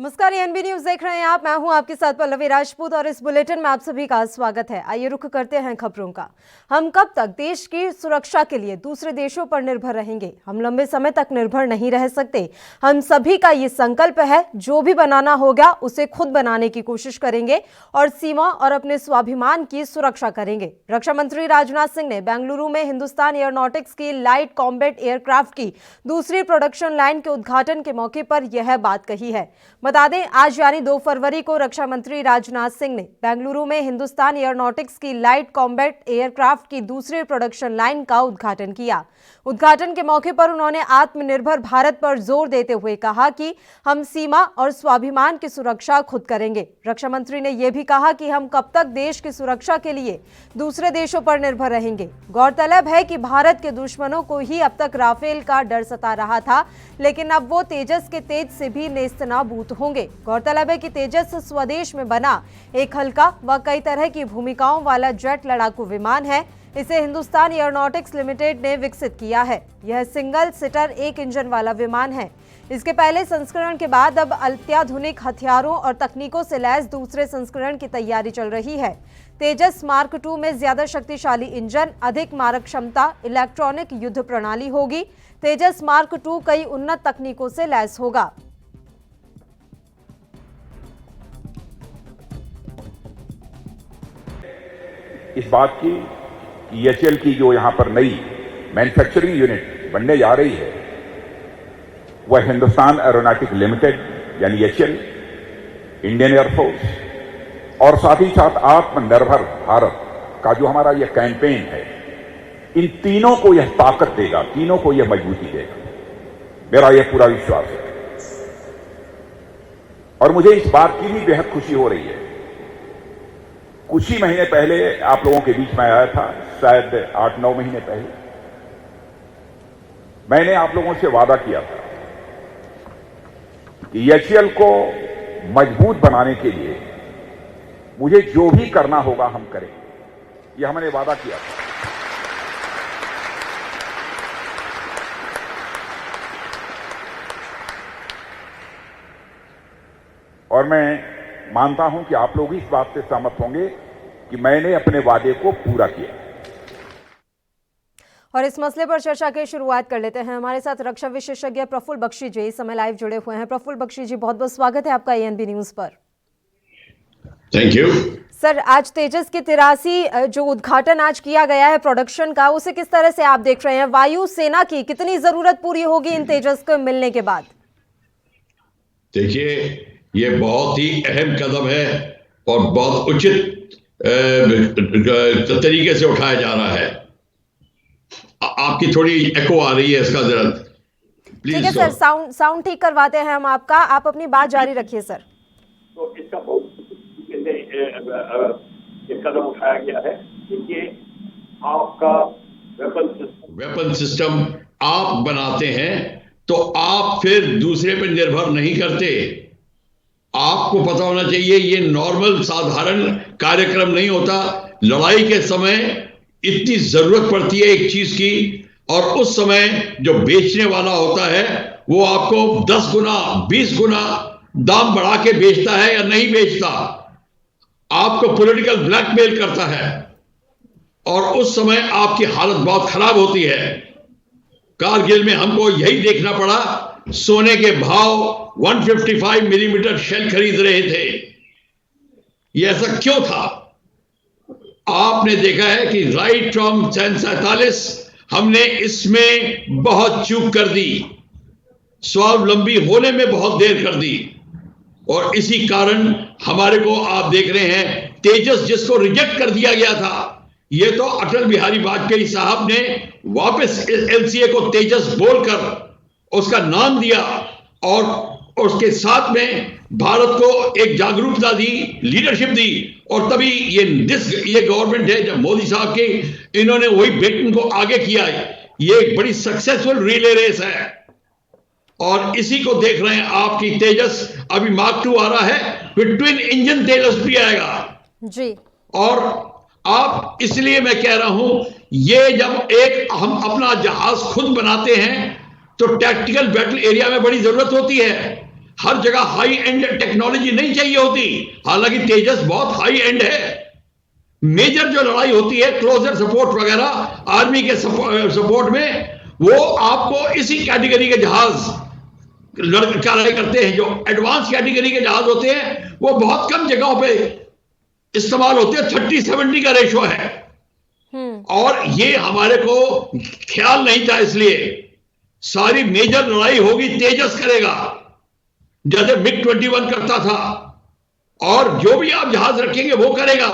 नमस्कार, ANB news देख रहे हैं आप। मैं हूं आपके साथ पल्लवी राजपूत और इस बुलेटिन में आप सभी का स्वागत है। आइए रुख करते हैं खबरों का। हम कब तक देश की सुरक्षा के लिए दूसरे देशों पर निर्भर रहेंगे? हम लंबे समय तक निर्भर नहीं रह सकते। हम सभी का ये संकल्प है, जो भी बनाना होगा उसे खुद बनाने की कोशिश करेंगे और सीमा और अपने स्वाभिमान की सुरक्षा करेंगे। रक्षा मंत्री राजनाथ सिंह ने बेंगलुरु में हिंदुस्तान एयरोनॉटिक्स की लाइट कॉम्बैट एयरक्राफ्ट की दूसरी प्रोडक्शन लाइन के उद्घाटन के मौके पर यह बात कही है। बता दें, आज यानी 2 फरवरी को रक्षा मंत्री राजनाथ सिंह ने बेंगलुरु में हिंदुस्तान एयरोनॉटिक्स की लाइट कॉम्बैट एयरक्राफ्ट की दूसरी प्रोडक्शन लाइन का उद्घाटन किया। उद्घाटन के मौके पर उन्होंने आत्मनिर्भर भारत पर जोर देते हुए कहा कि हम सीमा और स्वाभिमान की सुरक्षा खुद करेंगे। रक्षा मंत्री ने यह भी कहा कि हम कब तक देश की सुरक्षा के लिए दूसरे देशों पर निर्भर रहेंगे। गौरतलब है कि भारत के दुश्मनों को ही अब तक राफेल का डर सता रहा था, लेकिन अब वो तेजस के तेज से भी नेस्तनाबूद होंगे। गौरतलब है कि तेजस स्वदेश में बना एक हल्का व कई तरह की भूमिकाओं वाला जेट लड़ाकू विमान है। इसे हिंदुस्तान एयरोनॉटिक्स लिमिटेड ने विकसित किया है। यह सिंगल सीटर एक इंजन वाला विमान है। इसके पहले संस्करण के बाद अब अत्याधुनिक हथियारों और तकनीकों से लैस दूसरे संस्करण की तैयारी चल रही है। तेजस मार्क 2 में ज्यादा शक्तिशाली इंजन, अधिक मारक क्षमता, इलेक्ट्रॉनिक युद्ध प्रणाली होगी। तेजस मार्क 2 कई उन्नत तकनीकों से लैस होगा। इस बात की कि एचएएल की जो यहां पर नई मैन्युफैक्चरिंग यूनिट बनने जा रही है, वह हिंदुस्तान एरोनॉटिक्स लिमिटेड यानी एचएएल, इंडियन एयरफोर्स और साथ ही साथ आत्मनिर्भर भारत का जो हमारा यह कैंपेन है, इन तीनों को यह ताकत देगा, तीनों को यह मजबूती देगा। मेरा यह पूरा विश्वास है और मुझे इस बात की भी बेहद खुशी हो रही है। कुछ ही महीने पहले आप लोगों के बीच में आया था, शायद 8-9 महीने पहले मैंने आप लोगों से वादा किया था कि एचएएल को मजबूत बनाने के लिए मुझे जो भी करना होगा हम करेंगे। यह हमने वादा किया था। और मैं मानता हूं कि आप लोग इस बात से सहमत होंगे कि मैंने अपने वादे को पूरा किया। और इस मसले पर चर्चा की शुरुआत कर लेते हैं। हमारे साथ रक्षा विशेषज्ञ प्रफुल्ल बख्शी जी इस समय लाइव जुड़े हुए हैं। प्रफुल्ल बख्शी जी, बहुत बहुत स्वागत है आपका एएनबी न्यूज पर। थैंक यू सर, आज तेजस की 83 जो उद्घाटन आज किया गया है प्रोडक्शन का, उसे किस तरह से आप देख रहे हैं? वायु सेना की कितनी जरूरत पूरी होगी इन तेजस को मिलने के बाद? देखिए, ये बहुत ही अहम कदम है और बहुत उचित तरीके से उठाया जा रहा है। आपकी थोड़ी एको आ रही है, इसका जरा प्लीज। ठीक है सर, साउंड ठीक करवाते हैं हम आपका, आप अपनी बात जारी रखिए सर। तो इसका बहुत एक कदम उठाया गया है कि ये आपका वेपन सिस्टम आप बनाते हैं तो आप फिर दूसरे पर निर्भर नहीं करते। आपको पता होना चाहिए ये नॉर्मल साधारण कार्यक्रम नहीं होता। लड़ाई के समय इतनी जरूरत पड़ती है एक चीज की, और उस समय जो बेचने वाला होता है वो आपको 10 गुना 20 गुना दाम बढ़ा के बेचता है या नहीं बेचता, आपको पॉलिटिकल ब्लैकमेल करता है और उस समय आपकी हालत बहुत खराब होती है। कारगिल में हमको यही देखना पड़ा। सोने के भाव 155 मिलीमीटर शेल खरीद रहे थे। यह ऐसा क्यों था? आपने देखा है कि राइट फ्रॉम 47 हमने इसमें बहुत चूक कर दी, स्वावलंबी होने में बहुत देर कर दी, और इसी कारण हमारे को आप देख रहे हैं तेजस जिसको रिजेक्ट कर दिया गया था, ये तो अटल बिहारी वाजपेयी साहब ने वापस एलसीए को तेजस बोलकर उसका नाम दिया और उसके साथ में भारत को एक जागरूकता दी, लीडरशिप दी, और तभी ये गवर्नमेंट है जब मोदी साहब की, इन्होंने वही बेटन को आगे किया है। ये एक बड़ी सक्सेसफुल रिले रेस है और इसी को देख रहे हैं आपकी तेजस। अभी मार्क 2 आ रहा है, फिर ट्विन इंजन तेजस भी आएगा जी। और आप, इसलिए मैं कह रहा हूं, ये जब एक हम अपना जहाज खुद बनाते हैं तो टैक्टिकल बैटल एरिया में बड़ी जरूरत होती है। हर जगह हाई एंड टेक्नोलॉजी नहीं चाहिए होती, हालांकि तेजस बहुत हाई एंड है। मेजर जो लड़ाई होती है, क्लोजर सपोर्ट वगैरह आर्मी के सपोर्ट में, वो आपको इसी कैटेगरी के जहाज लड़ाई करते हैं। जो एडवांस कैटेगरी के जहाज होते हैं वो बहुत कम जगहों पे इस्तेमाल होते हैं, 30-70 का रेशो है। और ये हमारे को ख्याल नहीं था, इसलिए सारी मेजर लड़ाई होगी तेजस करेगा, जैसे MiG-21 करता था। और जो भी आप जहाज रखेंगे वो करेगा।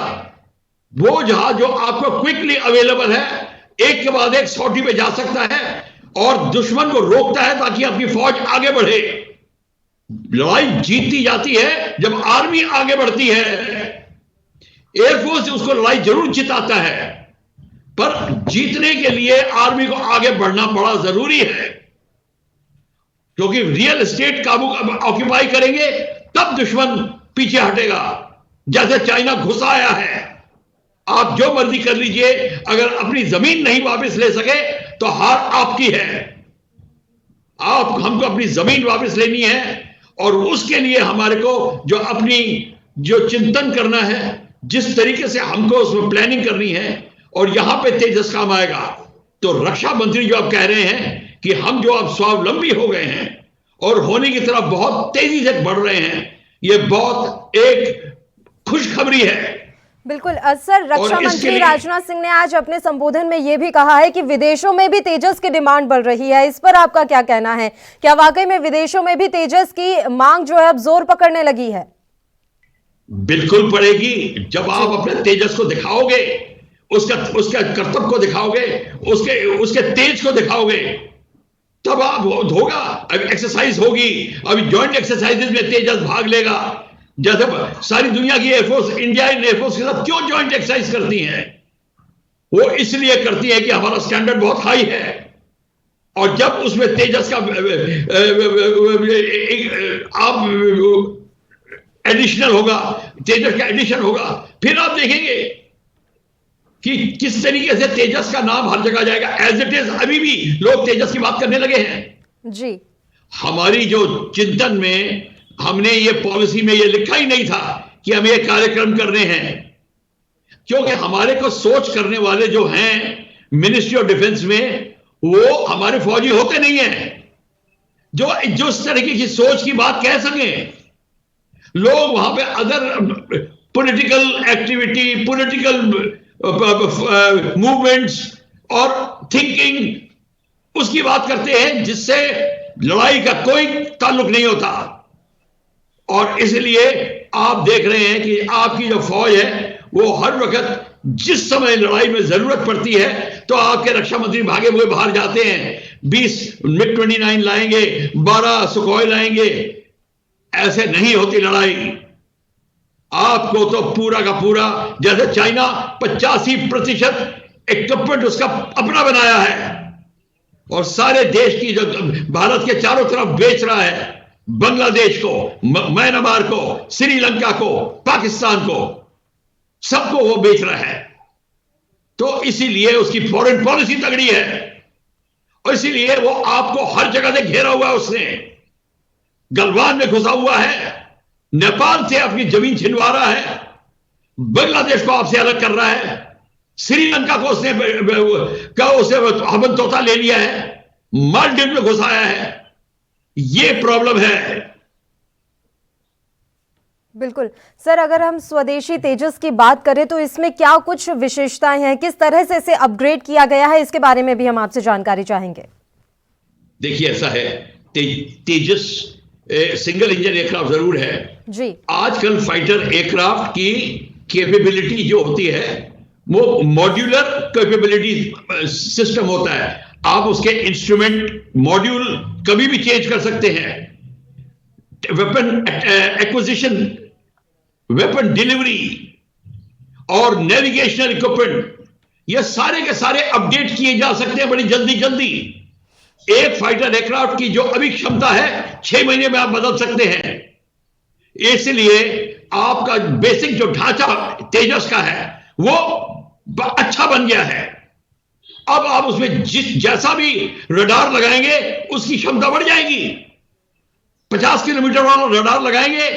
वो जहाज जो आपको क्विकली अवेलेबल है, एक के बाद एक सॉटी पे जा सकता है और दुश्मन को रोकता है ताकि आपकी फौज आगे बढ़े। लड़ाई जीतती जाती है जब आर्मी आगे बढ़ती है। एयरफोर्स उसको लड़ाई जरूर जिताता है, पर जीतने के लिए आर्मी को आगे बढ़ना बड़ा जरूरी है, क्योंकि रियल एस्टेट काबू ऑक्यूपाई करेंगे तब दुश्मन पीछे हटेगा। जैसे चाइना घुसा आया है, आप जो मर्जी कर लीजिए, अगर अपनी जमीन नहीं वापस ले सके तो हार आपकी है। हमको अपनी जमीन वापस लेनी है, और उसके लिए हमारे को जो चिंतन करना है, जिस तरीके से हमको उसमें प्लानिंग करनी है, और यहां पे तेजस काम आएगा। तो रक्षा मंत्री जो आप कह रहे हैं कि हम जो अब स्वावलंबी हो गए हैं और होने की तरफ बहुत तेजी से बढ़ रहे हैं, ये बहुत एक खुशखबरी है। बिल्कुल सर, रक्षा मंत्री राजनाथ सिंह ने आज अपने संबोधन में यह भी कहा है कि विदेशों में भी तेजस की डिमांड बढ़ रही है। इस पर आपका क्या कहना है? क्या वाकई में विदेशों में भी तेजस की मांग जो है अब जोर पकड़ने लगी है? बिल्कुल पड़ेगी। जब आप अपने तेजस को दिखाओगे, उसके कर्तव्य को दिखाओगे, उसके तेज को दिखाओगे, तब आप होगा। अब एक्सरसाइज होगी, अभी जॉइंट एक्सरसाइजेज में तेजस भाग लेगा। जैसे सारी दुनिया की एयरफोर्स इंडियन एयरफोर्स के साथ क्यों जॉइंट एक्सरसाइज करती हैं? वो इसलिए करती है कि हमारा स्टैंडर्ड बहुत हाई है, और जब उसमें तेजस का आप एडिशनल होगा, तेजस का एडिशन होगा, फिर आप देखेंगे कि किस तरीके से तेजस का नाम हर जगह जाएगा। एज इट इज अभी भी लोग तेजस की बात करने लगे हैं जी। हमारी जो चिंतन में, हमने ये पॉलिसी में ये लिखा ही नहीं था कि हम ये कार्यक्रम करने हैं, क्योंकि हमारे को सोच करने वाले जो हैं मिनिस्ट्री ऑफ डिफेंस में, वो हमारे फौजी होते नहीं हैं जो इस तरीके की सोच की बात कह सकें। लोग वहां पे other political activity, political movements और थिंकिंग उसकी बात करते हैं, जिससे लड़ाई का कोई ताल्लुक नहीं होता। और इसलिए आप देख रहे हैं कि आपकी जो फौज है वो हर वक्त जिस समय लड़ाई में जरूरत पड़ती है तो आपके रक्षा मंत्री भागे हुए बाहर जाते हैं। 20 MiG-29 लाएंगे, 12 सुखोई लाएंगे। ऐसे नहीं होती लड़ाई। आपको तो पूरा का पूरा, जैसे चाइना 85% इक्विपमेंट उसका अपना बनाया है, और सारे देश की जो भारत के चारों तरफ बेच रहा है, बांग्लादेश को, म्यांमार को, श्रीलंका को, पाकिस्तान को, सबको वो बेच रहा है। तो इसीलिए उसकी फॉरेन पॉलिसी तगड़ी है, और इसीलिए वो आपको हर जगह से घेरा हुआ है। उसने गलवान में घुसा हुआ है, नेपाल से अपनी जमीन छिनवा रहा है, बांग्लादेश को आपसे अलग कर रहा है, श्रीलंका को उसने हमन तोता ले लिया है, मालदीव में घुसाया है। ये प्रॉब्लम है। बिल्कुल सर, अगर हम स्वदेशी तेजस की बात करें तो इसमें क्या कुछ विशेषताएं हैं, किस तरह से इसे अपग्रेड किया गया है, इसके बारे में भी हम आपसे जानकारी चाहेंगे। देखिए ऐसा है, तेजस सिंगल इंजन एयरक्राफ्ट जरूर है जी। आजकल फाइटर एयरक्राफ्ट की कैपेबिलिटी जो होती है वो मॉड्यूलर कैपेबिलिटी सिस्टम होता है। आप उसके इंस्ट्रूमेंट मॉड्यूल कभी भी चेंज कर सकते हैं। वेपन एक्विजिशन, वेपन डिलीवरी और नेविगेशनल इक्विपमेंट, ये सारे के सारे अपडेट किए जा सकते हैं बड़ी जल्दी जल्दी। एक फाइटर एयरक्राफ्ट की जो अभी क्षमता है 6 महीने में आप बदल सकते हैं। इसलिए आपका बेसिक जो ढांचा तेजस का है वो अच्छा बन गया है। अब आप उसमें जैसा भी रडार लगाएंगे उसकी क्षमता बढ़ जाएगी। 50 किलोमीटर वाला रडार लगाएंगे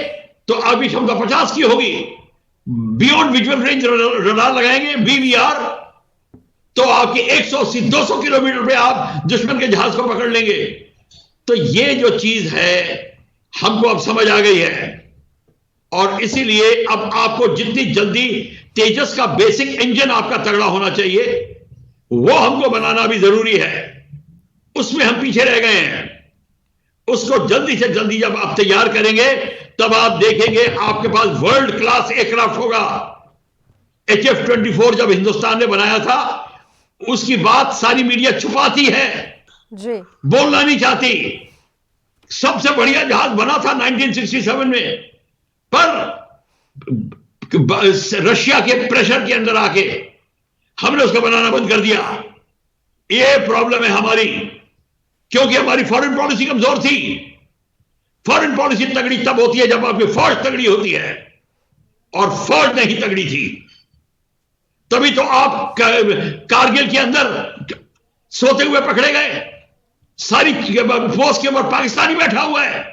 तो आपकी क्षमता 50 की होगी। बियॉन्ड विजुअल रेंज रडार लगाएंगे, BVR, तो आपकी 180-200 किलोमीटर पे आप दुश्मन के जहाज को पकड़ लेंगे। तो ये जो चीज है हमको अब समझ आ गई है, और इसीलिए अब आपको जितनी जल्दी तेजस का बेसिक इंजन आपका तगड़ा होना चाहिए, वो हमको बनाना भी जरूरी है। उसमें हम पीछे रह गए हैं। उसको जल्दी से जल्दी जब आप तैयार करेंगे तब आप देखेंगे आपके पास वर्ल्ड क्लास एयरक्राफ्ट होगा। HF-24 जब हिंदुस्तान ने बनाया था, उसकी बात सारी मीडिया छुपाती है जी, बोलना नहीं चाहती। सबसे बढ़िया जहाज बना था 1967 में, पर रशिया के प्रेशर के अंदर आके हमने उसको बनाना बंद कर दिया। ये प्रॉब्लम है हमारी, क्योंकि हमारी फॉरेन पॉलिसी कमजोर थी। फॉरेन पॉलिसी तगड़ी तब होती है जब आपकी फौज तगड़ी होती है, और फौज नहीं तगड़ी थी। तभी तो आप कारगिल के अंदर सोते हुए पकड़े गए। सारी फोर्स के ऊपर पाकिस्तानी बैठा हुआ है,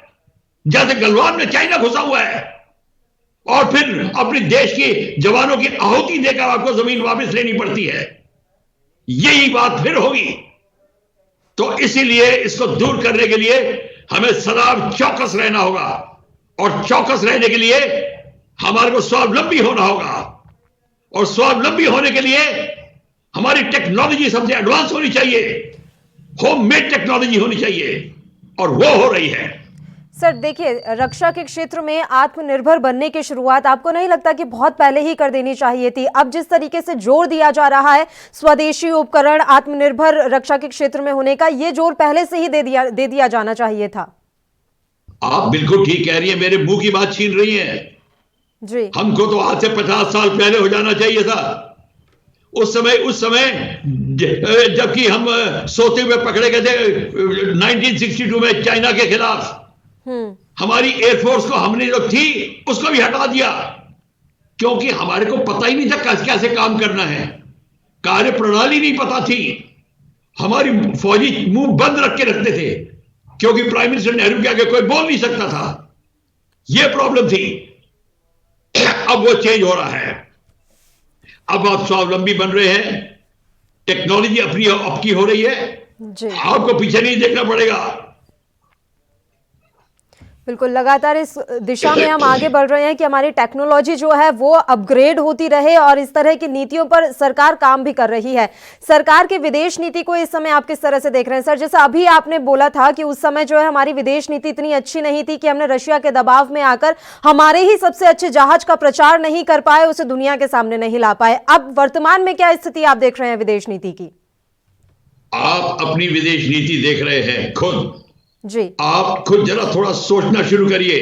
जैसे गलवान में चाइना घुसा हुआ है, और फिर अपने देश के जवानों की आहुति देकर आपको जमीन वापस लेनी पड़ती है। यही बात फिर होगी। तो इसीलिए इसको दूर करने के लिए हमें सदा चौकस रहना होगा, और चौकस रहने के लिए हमारे को स्वावलंबी होना होगा, और स्वावलंबी होने के लिए हमारी टेक्नोलॉजी सबसे एडवांस होनी चाहिए, होममेड टेक्नोलॉजी होनी चाहिए, और वो हो रही है। सर देखिए, रक्षा के क्षेत्र में आत्मनिर्भर बनने की शुरुआत आपको नहीं लगता कि बहुत पहले ही कर देनी चाहिए थी? अब जिस तरीके से जोर दिया जा रहा है स्वदेशी उपकरण, आत्मनिर्भर रक्षा के क्षेत्र में होने का, ये जोर पहले से ही दे दिया जाना चाहिए था। आप बिल्कुल ठीक कह रही हैं, मेरे मुंह की बात छीन रही हैं जी। हमको तो आज से 50 साल पहले हो जाना चाहिए था। उस समय जबकि हम सोते हुए पकड़े गए थे 1962 में चाइना के खिलाफ, हमारी एयरफोर्स को हमने जो थी उसको भी हटा दिया, क्योंकि हमारे को पता ही नहीं था कैसे काम करना है, कार्य प्रणाली नहीं पता थी। हमारी फौजी मुंह बंद रख के रखते थे, क्योंकि प्राइम मिनिस्टर नेहरू के आगे कोई बोल नहीं सकता था। यह प्रॉब्लम थी। अब वो चेंज हो रहा है। अब आप स्वावलंबी बन रहे हैं, टेक्नोलॉजी अपनी आपकी हो रही है जी। आपको पीछे नहीं देखना पड़ेगा। बिल्कुल, लगातार इस दिशा में हम आगे बढ़ रहे हैं कि हमारी टेक्नोलॉजी जो है वो अपग्रेड होती रहे, और इस तरह की नीतियों पर सरकार काम भी कर रही है। सरकार की विदेश नीति को इस समय आप किस तरह से देख रहे हैं सर? जैसे अभी आपने बोला था कि उस समय जो है हमारी विदेश नीति इतनी अच्छी नहीं थी कि हमने रशिया के दबाव में आकर हमारे ही सबसे अच्छे जहाज का प्रचार नहीं कर पाए, उसे दुनिया के सामने नहीं ला पाए। अब वर्तमान में क्या स्थिति आप देख रहे हैं विदेश नीति की? आप अपनी विदेश नीति देख रहे हैं खुद जी। आप खुद जरा थोड़ा सोचना शुरू करिए।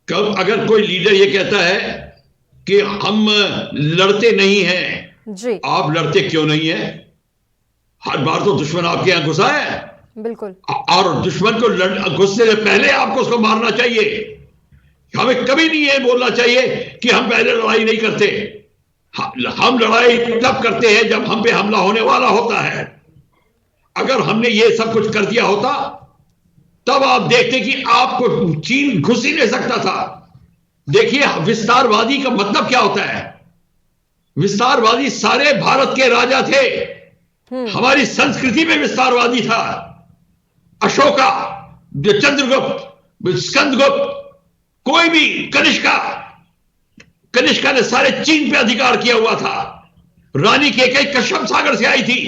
कब अगर कोई लीडर ये कहता है कि हम लड़ते नहीं हैं जी, आप लड़ते क्यों नहीं है? हर बार तो दुश्मन आपके यहां घुसा है, बिल्कुल, और दुश्मन को घुसने से पहले आपको उसको मारना चाहिए। हमें कभी नहीं ये बोलना चाहिए कि हम पहले लड़ाई नहीं करते। हम लड़ाई तब करते हैं जब हम पे हमला होने वाला होता है। अगर हमने ये सब कुछ कर दिया होता तब आप देखते कि आपको चीन घुस ही नहीं सकता था। देखिए विस्तारवादी का मतलब क्या होता है। विस्तारवादी सारे भारत के राजा थे। हमारी संस्कृति में विस्तारवादी था। अशोका, चंद्रगुप्त, स्कंदगुप्त, कोई भी, कनिष्का ने सारे चीन पे अधिकार किया हुआ था। रानी केकई कश्यप सागर से आई थी।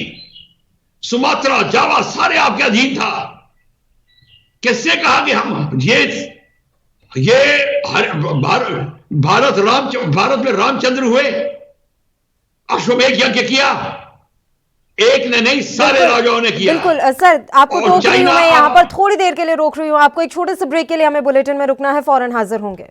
सुमात्रा, जावा सारे आपके अधीन था। किससे कहा कि हम भारत में रामचंद्र हुए, अश्वमेध यज्ञ किया, एक ने नहीं सारे राजाओं ने किया। बिल्कुल सर, आपको रोक रही हूं मैं यहाँ पर, थोड़ी देर के लिए रोक रही हूँ आपको। एक छोटे से ब्रेक के लिए हमें बुलेटिन में रुकना है, फौरन हाजिर होंगे।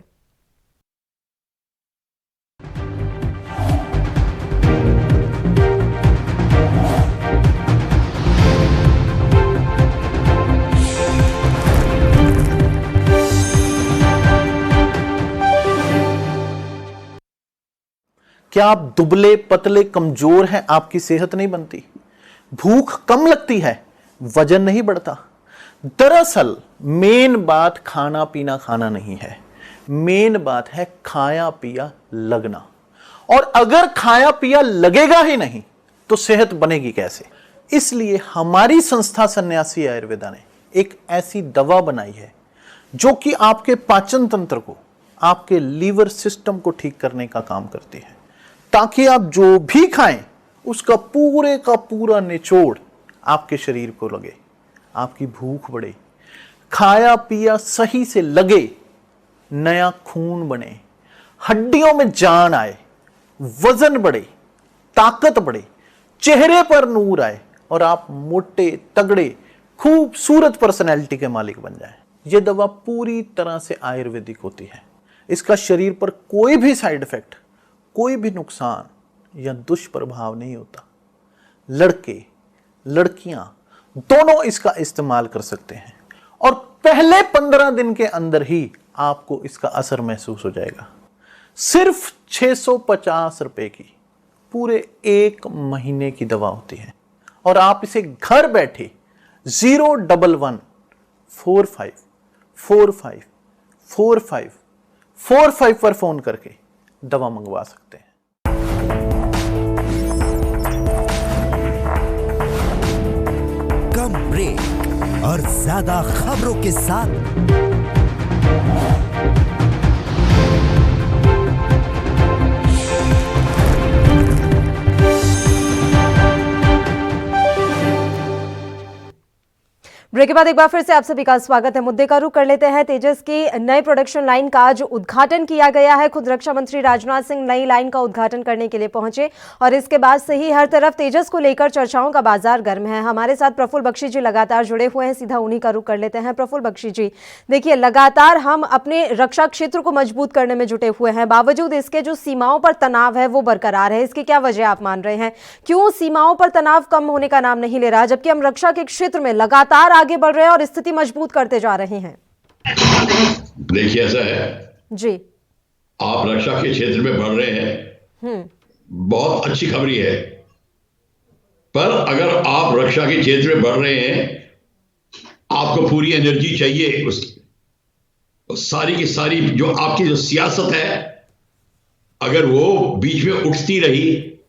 क्या आप दुबले पतले कमजोर हैं? आपकी सेहत नहीं बनती, भूख कम लगती है, वजन नहीं बढ़ता, दरअसल मेन बात खाना पीना खाना नहीं है, मेन बात है खाया पिया लगना। और अगर खाया पिया लगेगा ही नहीं तो सेहत बनेगी कैसे? इसलिए हमारी संस्था सन्यासी आयुर्वेदा ने एक ऐसी दवा बनाई है जो कि आपके पाचन तंत्र को, आपके लीवर सिस्टम को ठीक करने का काम करती है, ताकि आप जो भी खाएं उसका पूरे का पूरा निचोड़ आपके शरीर को लगे, आपकी भूख बढ़े, खाया पिया सही से लगे, नया खून बने, हड्डियों में जान आए, वजन बढ़े, ताकत बढ़े, चेहरे पर नूर आए और आप मोटे तगड़े खूबसूरत पर्सनैलिटी के मालिक बन जाएं। यह दवा पूरी तरह से आयुर्वेदिक होती है। इसका शरीर पर कोई भी साइड इफेक्ट, कोई भी नुकसान या दुष्प्रभाव नहीं होता। लड़के लड़कियां दोनों इसका इस्तेमाल कर सकते हैं और पहले 15 दिन के अंदर ही आपको इसका असर महसूस हो जाएगा। सिर्फ 650 रुपए की पूरे 1 महीने की दवा होती है और आप इसे घर बैठे 01145454545 पर फोन करके दवा मंगवा सकते हैं। कम ब्रेक और ज्यादा खबरों के साथ ब्रेक के बाद एक बार फिर से आप सभी का स्वागत है। मुद्दे का रुख कर लेते हैं। तेजस की नए प्रोडक्शन लाइन का आज उद्घाटन किया गया है। खुद रक्षा मंत्री राजनाथ सिंह नई लाइन का उद्घाटन करने के लिए पहुंचे और इसके बाद से ही हर तरफ तेजस को लेकर चर्चाओं का बाजार गर्म है। हमारे साथ प्रफुल्ल बख्शी जी लगातार जुड़े हुए हैं, सीधा उन्हीं का रुख कर लेते हैं। प्रफुल्ल बख्शी जी, देखिए लगातार हम अपने रक्षा क्षेत्र को मजबूत करने में जुटे हुए हैं, बावजूद इसके जो सीमाओं पर तनाव है वो बरकरार है। इसकी क्या वजह आप मान रहे हैं? क्यों सीमाओं पर तनाव कम होने का नाम नहीं ले रहा, जबकि हम रक्षा के क्षेत्र में लगातार आगे बढ़ रहे हैं और स्थिति मजबूत करते जा रहे हैं? देखिए ऐसा है जी, आप रक्षा के क्षेत्र में बढ़ रहे हैं, बहुत अच्छी खबरी है। पर अगर आप रक्षा के क्षेत्र में बढ़ रहे हैं, आपको पूरी एनर्जी चाहिए, उस सारी की सारी जो आपकी जो सियासत है, अगर वो बीच में उठती रही,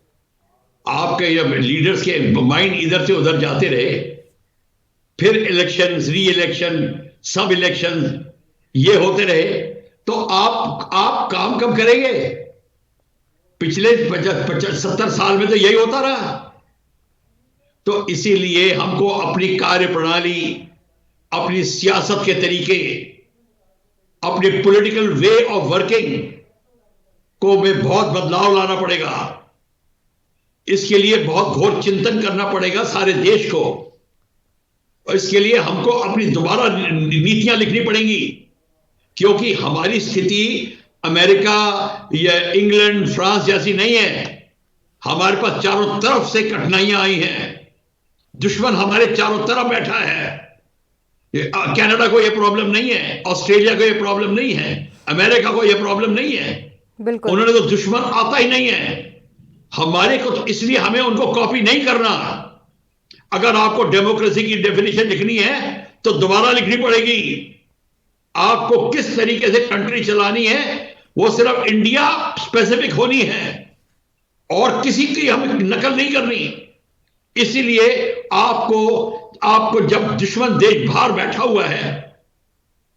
आपके लीडर्स के माइंड इधर से उधर जाते रहे, फिर इलेक्शन, री इलेक्शन, सब इलेक्शन ये होते रहे, तो आप काम कब करेंगे? पिछले 70 साल में तो यही होता रहा। तो इसीलिए हमको अपनी कार्य प्रणाली, अपनी सियासत के तरीके, अपने पॉलिटिकल वे ऑफ वर्किंग को में बहुत बदलाव लाना पड़ेगा। इसके लिए बहुत घोर चिंतन करना पड़ेगा सारे देश को, और इसके लिए हमको अपनी दोबारा नीतियां लिखनी पड़ेंगी, क्योंकि हमारी स्थिति अमेरिका या इंग्लैंड, फ्रांस जैसी नहीं है। हमारे पास चारों तरफ से कठिनाइयां आई हैं, दुश्मन हमारे चारों तरफ बैठा है। कनाडा को यह प्रॉब्लम नहीं है, ऑस्ट्रेलिया को यह प्रॉब्लम नहीं है, अमेरिका को यह प्रॉब्लम नहीं है। बिल्कुल, उन्होंने तो दुश्मन आता ही नहीं है हमारे को, तो इसलिए हमें उनको कॉपी नहीं करना। अगर आपको डेमोक्रेसी की डेफिनेशन लिखनी है तो दोबारा लिखनी पड़ेगी। आपको किस तरीके से कंट्री चलानी है वो सिर्फ इंडिया स्पेसिफिक होनी है और किसी की हमें नकल नहीं करनी। इसीलिए आपको जब दुश्मन देश बाहर बैठा हुआ है,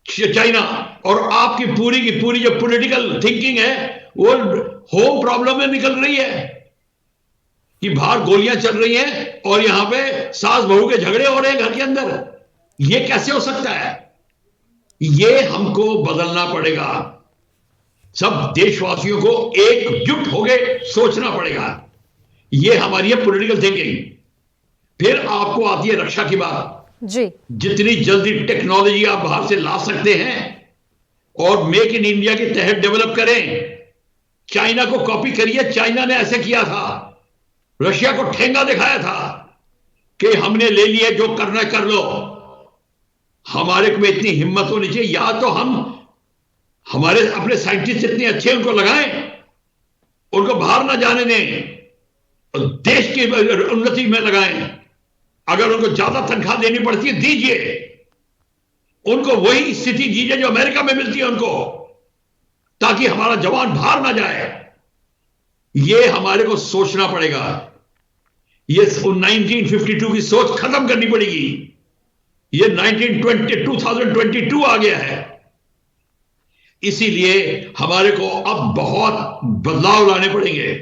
चाइना, और आपकी पूरी की पूरी जो पॉलिटिकल थिंकिंग है वो होम प्रॉब्लम में निकल रही है कि बाहर गोलियां चल रही हैं और यहां पे सास बहू के झगड़े हो रहे हैं घर के अंदर। ये कैसे हो सकता है? ये हमको बदलना पड़ेगा। सब देशवासियों को एकजुट होकर सोचना पड़ेगा। ये हमारी है पॉलिटिकल थिंकिंग। फिर आपको आती है रक्षा की बात जी। जितनी जल्दी टेक्नोलॉजी आप बाहर से ला सकते हैं और मेक इन इंडिया के तहत डेवलप करें। चाइना को कॉपी करिए, चाइना ने ऐसे किया था, रशिया को ठेंगा दिखाया था कि हमने ले लिया, जो करना कर लो। हमारे को इतनी हिम्मत होनी चाहिए, या तो हम हमारे अपने साइंटिस्ट इतने अच्छे उनको लगाएं, उनको बाहर ना जाने दें और देश की उन्नति में लगाएं। अगर उनको ज्यादा तनख्वाह देनी पड़ती है दीजिए, उनको वही स्थिति दीजिए जो अमेरिका में मिलती है उनको, ताकि हमारा जवान बाहर ना जाए। ये हमारे को सोचना पड़ेगा। ये 1952 की सोच खत्म करनी पड़ेगी। ये 2022 आ गया है, इसीलिए हमारे को अब बहुत बदलाव लाने पड़ेंगे।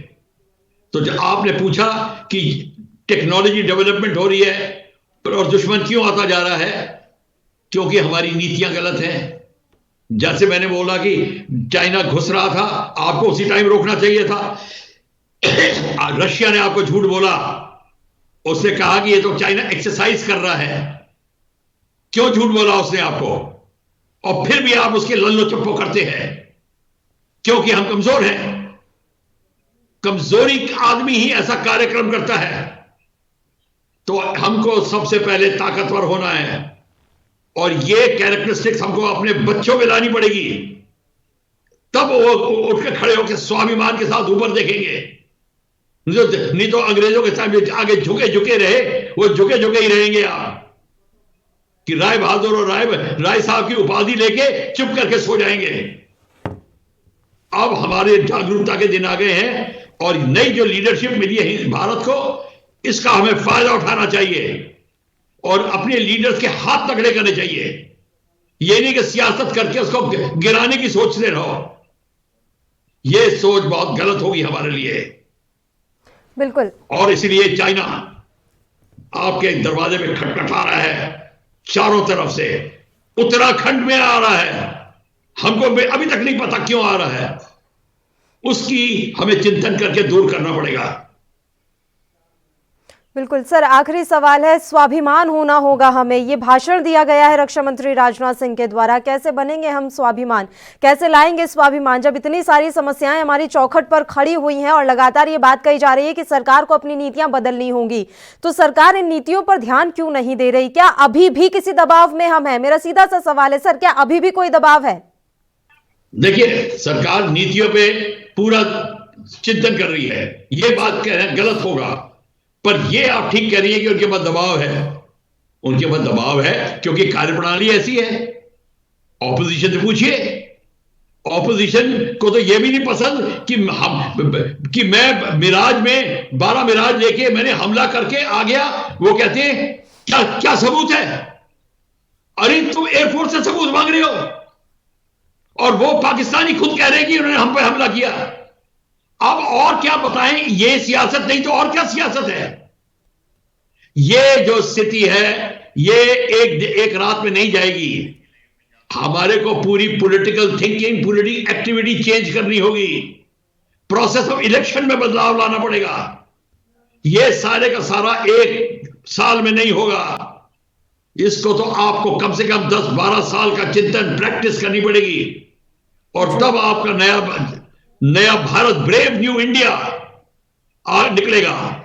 तो जब आपने पूछा कि टेक्नोलॉजी डेवलपमेंट हो रही है और दुश्मन क्यों आता जा रहा है, क्योंकि हमारी नीतियां गलत हैं। जैसे मैंने बोला कि चाइना घुस रहा था, आपको उसी टाइम रोकना चाहिए था। रशिया ने आपको झूठ बोला, उसने कहा कि ये तो चाइना एक्सरसाइज कर रहा है। क्यों झूठ बोला उसने आपको? और फिर भी आप उसके लल्लो चप्पो करते हैं, क्योंकि हम कमजोर हैं। कमजोरी आदमी ही ऐसा कार्यक्रम करता है। तो हमको सबसे पहले ताकतवर होना है, और ये कैरेक्टरिस्टिक्स हमको अपने बच्चों में लानी पड़ेगी। तब वो उठ के खड़े होकर स्वाभिमान के साथ ऊपर देखेंगे। नहीं तो अंग्रेजों के सामने आगे झुके झुके रहे, वो झुके झुके ही रहेंगे। आप कि राय बहादुर और राय साहब की उपाधि लेके चुप करके सो जाएंगे। अब हमारे जागरूकता के दिन आ गए हैं, और नई जो लीडरशिप मिली है भारत को, इसका हमें फायदा उठाना चाहिए और अपने लीडर्स के हाथ तगड़े करने चाहिए। ये नहीं कि सियासत करके उसको गिराने की सोचते रहो। ये सोच बहुत गलत होगी हमारे लिए। बिल्कुल। और इसलिए चाइना आपके दरवाजे पे खटखटा रहा है चारों तरफ से। उत्तराखंड में आ रहा है, हमको अभी तक नहीं पता क्यों आ रहा है। उसकी हमें चिंतन करके दूर करना पड़ेगा। बिल्कुल सर, आखिरी सवाल है, स्वाभिमान होना होगा हमें। ये भाषण दिया गया है रक्षा मंत्री राजनाथ सिंह के द्वारा, कैसे बनेंगे हम स्वाभिमान, कैसे लाएंगे स्वाभिमान, जब इतनी सारी समस्याएं हमारी चौखट पर खड़ी हुई हैं और लगातार ये बात कही जा रही है कि सरकार को अपनी नीतियां बदलनी होंगी, तो सरकार इन नीतियों पर ध्यान क्यों नहीं दे रही? क्या अभी भी किसी दबाव में हम हैं? मेरा सीधा सा सवाल है सर, क्या अभी भी कोई दबाव है? देखिए, सरकार नीतियों पे पूरा चिंतन कर रही है, ये बात कहना गलत होगा। पर ये आप ठीक कह रही है कि उनके पास दबाव है। उनके पास दबाव है क्योंकि कार्यप्रणाली ऐसी है। ऑपोजिशन से पूछिए, ऑपोजिशन को तो यह भी नहीं पसंद कि मैं मिराज में 12 मिराज लेके मैंने हमला करके आ गया। वो कहते हैं क्या क्या सबूत है? अरे तुम एयरफोर्स से सबूत मांग रहे हो, और वो पाकिस्तानी खुद कह रहे हैं कि उन्होंने हम पे हमला किया। अब और क्या बताएं? ये सियासत नहीं तो और क्या सियासत है? ये जो स्थिति है ये एक रात में नहीं जाएगी। हमारे को पूरी political thinking, political activity change करनी होगी। प्रोसेस ऑफ इलेक्शन में बदलाव लाना पड़ेगा। ये सारे का सारा एक साल में नहीं होगा। इसको तो आपको कम से कम 10-12 साल का चिंतन, प्रैक्टिस करनी पड़ेगी, और तब आपका नया भारत, ब्रेव न्यू इंडिया निकलेगा।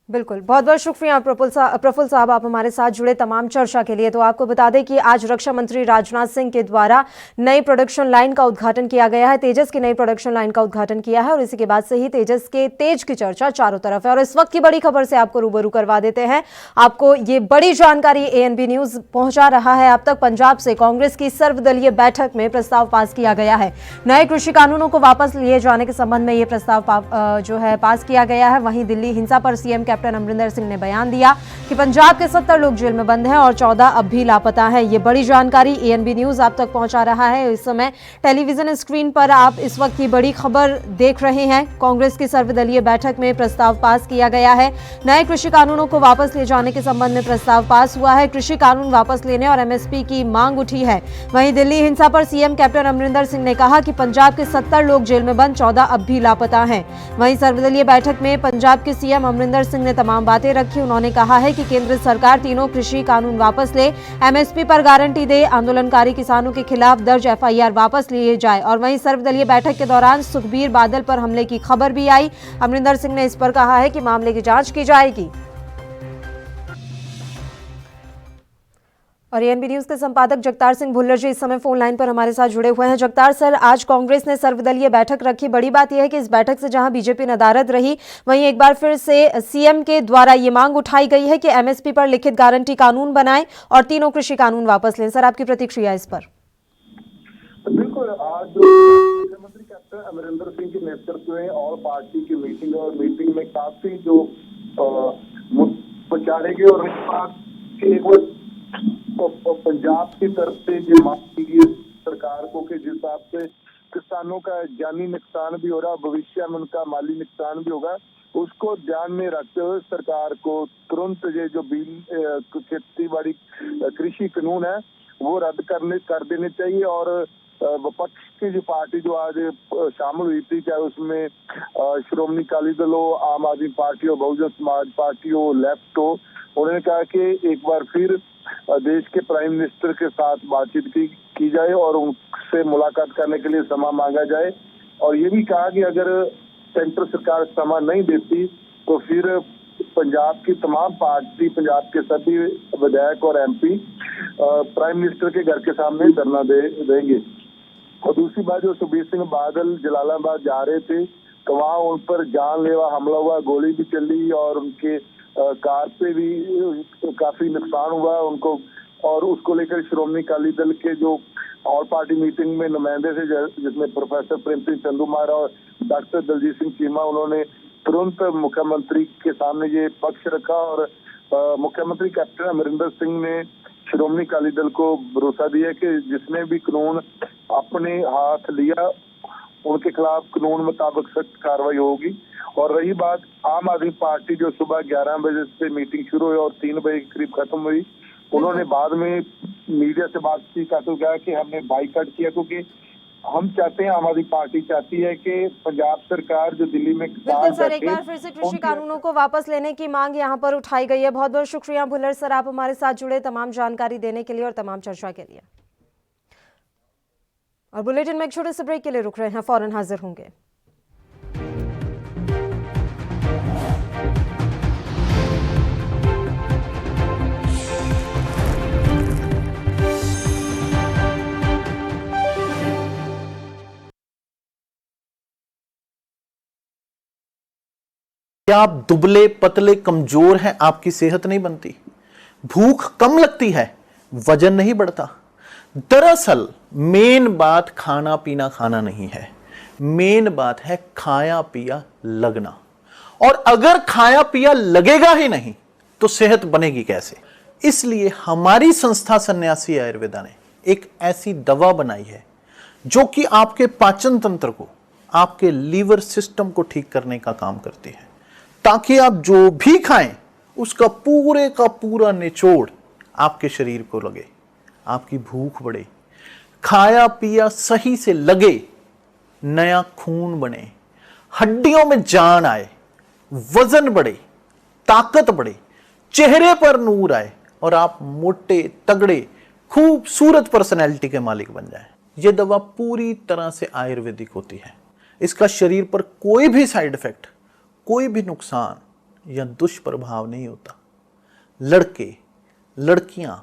बिल्कुल, बहुत बहुत शुक्रिया प्रफुल्ल साहब, आप हमारे साथ जुड़े तमाम चर्चा के लिए। तो आपको बता दें कि आज रक्षा मंत्री राजनाथ सिंह के द्वारा नई प्रोडक्शन लाइन का उद्घाटन किया गया है। तेजस की नई प्रोडक्शन लाइन का उद्घाटन किया है, और इसी के बाद से ही तेजस के तेज की चर्चा चारों तरफ है। और इस वक्त की बड़ी खबर से आपको रूबरू करवा देते हैं। आपको ये बड़ी जानकारी ANB न्यूज पहुंचा रहा है। अब तक पंजाब से कांग्रेस की सर्वदलीय बैठक में प्रस्ताव पास किया गया है। नए कृषि कानूनों को वापस लिए जाने के संबंध में ये प्रस्ताव जो है पास किया गया है। वहीं दिल्ली हिंसा पर CM कैप्टन अमरिंदर सिंह ने बयान दिया कि पंजाब के 70 लोग जेल में बंद हैं और 14 अब भी लापता हैं। ये बड़ी जानकारी ANB न्यूज आप तक पहुंचा रहा है। इस समय टेलीविजन स्क्रीन पर आप इस वक्त की बड़ी खबर देख रहे हैं। कांग्रेस की सर्वदलीय बैठक में प्रस्ताव पास किया गया है। नए कृषि कानूनों को वापस ले जाने के संबंध में प्रस्ताव पास हुआ है। कृषि कानून वापस लेने और MSP की मांग उठी है। वहीं दिल्ली हिंसा पर CM कैप्टन अमरिंदर सिंह ने कहा कि पंजाब के 70 लोग जेल में बंद, 14 अब भी लापता हैं। वहीं सर्वदलीय बैठक में पंजाब के CM अमरिंदर सिंह ने तमाम बातें रखी। उन्होंने कहा है कि केंद्र सरकार तीनों कृषि कानून वापस ले, MSP पर गारंटी दे, आंदोलनकारी किसानों के खिलाफ दर्ज FIR वापस लिए जाए। और वहीं सर्वदलीय बैठक के दौरान सुखबीर बादल पर हमले की खबर भी आई। अमरिंदर सिंह ने इस पर कहा है कि मामले की जांच की जाएगी। और एएनबी न्यूज के संपादक जगतार सिंह भुल्लर जी इस समय फोन लाइन पर हमारे साथ जुड़े हुए हैं। जगतार सर, आज कांग्रेस ने सर्वदलीय बैठक रखी। बड़ी बात यह है कि इस बैठक से जहां बीजेपी नदारद रही, वहीं एक बार फिर से सीएम के द्वारा ये मांग उठाई गई है कि एमएसपी पर लिखित गारंटी कानून बनाएं और तीनों कृषि कानून वापस लें। सर, आपकी प्रतिक्रिया इस पर? बिल्कुल, आज मुख्यमंत्री कैप्टन अमरिंदर सिंह के नेतृत्व में ऑल पार्टी की मीटिंग और मीटिंग में काफी जो विचारे गए और एक बार पंजाब की तरफ से जो मांग की गई सरकार को कि जिस हिसाब से किसानों का जानी नुकसान भी हो रहा, भविष्य में उनका माली नुकसान भी होगा, उसको ध्यान में रखते हुए सरकार को तुरंत ये जो खेती बाड़ी कृषि कानून है वो रद्द कर देने चाहिए। और विपक्ष की जो पार्टी जो आज शामिल हुई थी, चाहे उसमें श्रोमणी अकाली दल हो, आम आदमी पार्टी हो, बहुजन समाज पार्टी हो, लेफ्ट हो, उन्होंने कहा कि एक बार फिर देश के प्राइम मिनिस्टर के साथ बातचीत की जाए और उनसे मुलाकात करने के लिए समय मांगा जाए। और ये भी कहा कि अगर सेंट्रल सरकार समय नहीं देती तो फिर पंजाब की तमाम पार्टी, पंजाब के सभी विधायक और एमपी प्राइम मिनिस्टर के घर के सामने धरना देंगे। और दूसरी बात, जो सुखबीर सिंह बादल जलालाबाद जा रहे थे तो वहाँ उन पर जानलेवा हमला हुआ, गोली भी चली और उनके कार पे भी काफी नुकसान हुआ उनको। और उसको लेकर श्रोमणी अकाली दल के जो ऑल पार्टी मीटिंग में नुमाइंदे थे, जिसमें प्रोफेसर प्रेम सिंह चंदूमारा और डॉक्टर दलजीत सिंह चीमा, उन्होंने तुरंत मुख्यमंत्री के सामने ये पक्ष रखा। और मुख्यमंत्री कैप्टन अमरिंदर सिंह ने श्रोमणी अकाली दल को भरोसा दिया कि जिसने भी कानून अपने हाथ लिया उनके खिलाफ कानून मुताबिक सख्त कार्रवाई होगी। और रही बात आम आदमी पार्टी, जो सुबह 11 बजे से मीटिंग शुरू हुई और 3 बजे के करीब खत्म हुई, उन्होंने बाद में मीडिया से बातचीत करते हुए कहा कि हमने बाइकआउट किया क्योंकि हम चाहते हैं, आम आदमी पार्टी चाहती है कि पंजाब सरकार जो दिल्ली में बिल्कुल सर, एक बार फिर से कृषि कानूनों को वापस लेने की मांग यहाँ पर उठाई गई है। बहुत बहुत शुक्रिया भुल्लर सर, आप हमारे साथ जुड़े तमाम जानकारी देने के लिए और तमाम चर्चा के लिए। और बुलेटिन में एक छोटे से ब्रेक के लिए रुक रहे हैं, फौरन हाजिर होंगे। क्या आप दुबले पतले कमजोर हैं, आपकी सेहत नहीं बनती, भूख कम लगती है, वजन नहीं बढ़ता? दरअसल मेन बात खाना पीना खाना नहीं है, मेन बात है खाया पिया लगना। और अगर खाया पिया लगेगा ही नहीं तो सेहत बनेगी कैसे? इसलिए हमारी संस्था सन्यासी आयुर्वेदा ने एक ऐसी दवा बनाई है जो कि आपके पाचन तंत्र को, आपके लीवर सिस्टम को ठीक करने का काम करती है, ताकि आप जो भी खाएं उसका पूरे का पूरा निचोड़ आपके शरीर को लगे, आपकी भूख बढ़े, खाया पिया सही से लगे, नया खून बने, हड्डियों में जान आए, वजन बढ़े, ताकत बढ़े, चेहरे पर नूर आए और आप मोटे तगड़े खूबसूरत पर्सनैलिटी के मालिक बन जाएं। यह दवा पूरी तरह से आयुर्वेदिक होती है। इसका शरीर पर कोई भी साइड इफेक्ट, कोई भी नुकसान या दुष्प्रभाव नहीं होता। लड़के लड़कियां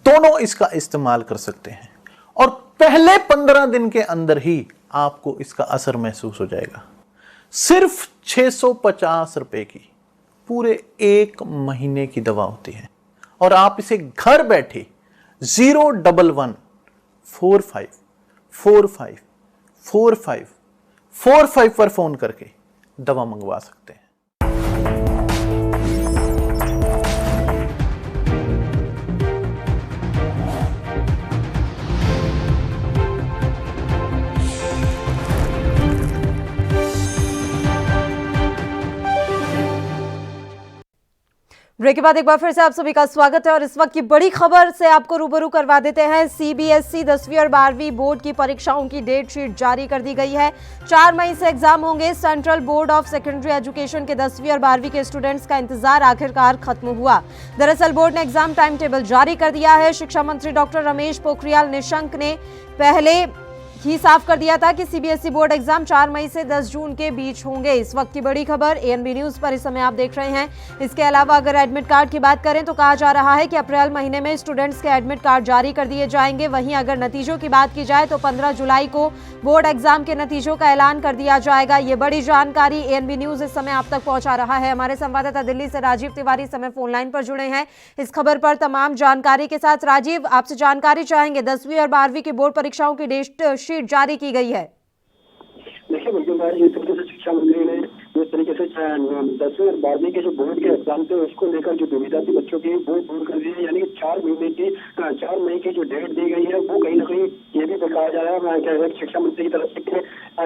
दोनों इसका इस्तेमाल कर सकते हैं और पहले 15 दिन के अंदर ही आपको इसका असर महसूस हो जाएगा। सिर्फ 650 रुपए की पूरे 1 महीने की दवा होती है और आप इसे घर बैठे 01145454545 पर फोन करके दवा मंगवा सकते हैं। ब्रेक के बाद एक बार फिर से आप सभी का स्वागत है और इस वक्त की बड़ी खबर से आपको रूबरू करवा देते हैं। सीबीएसई 10वीं और 12वीं बोर्ड की परीक्षाओं की डेट शीट जारी कर दी गई है। 4 मई से एग्जाम होंगे। Central board of secondary education के 10वीं और 12वीं के स्टूडेंट्स का इंतजार आखिरकार खत्म हुआ। दरअसल बोर्ड ने एग्जाम टाइम टेबल जारी कर दिया है। शिक्षा मंत्री डॉक्टर रमेश पोखरियाल निशंक ने पहले ही साफ कर दिया था कि सीबीएसई बोर्ड एग्जाम 4 मई से 10 जून के बीच होंगे। इस वक्त की बड़ी खबर एएनबी न्यूज पर इस समय आप देख रहे हैं। इसके अलावा अगर एडमिट कार्ड की बात करें तो कहा जा रहा है कि अप्रैल महीने में स्टूडेंट्स के एडमिट कार्ड जारी कर दिए जाएंगे। वहीं अगर नतीजों की बात की जाए तो 15 जुलाई को बोर्ड एग्जाम के नतीजों का ऐलान कर दिया जाएगा। ये बड़ी जानकारी एएनबी न्यूज इस समय आप तक पहुंचा रहा है। हमारे संवाददाता दिल्ली से राजीव तिवारी इस समय फोन लाइन पर जुड़े हैं इस खबर पर तमाम जानकारी के साथ। राजीव, आपसे जानकारी चाहेंगे, 10वीं और 12वीं की बोर्ड परीक्षाओं की डेट शीट जारी की गई है। देखिए बिल्कुल जिस तरीके से शिक्षा मंत्री ने जिस तरीके से 10वीं और 12वीं के जो बोर्ड के एग्जाम थे उसको लेकर जो दुविधा थी बच्चों की वो दूर कर दी है। यानी कि 4 मई की जो डेट दी गई है वो कहीं ना कहीं ये भी दिखाया जा रहा है शिक्षा मंत्री की तरफ से कि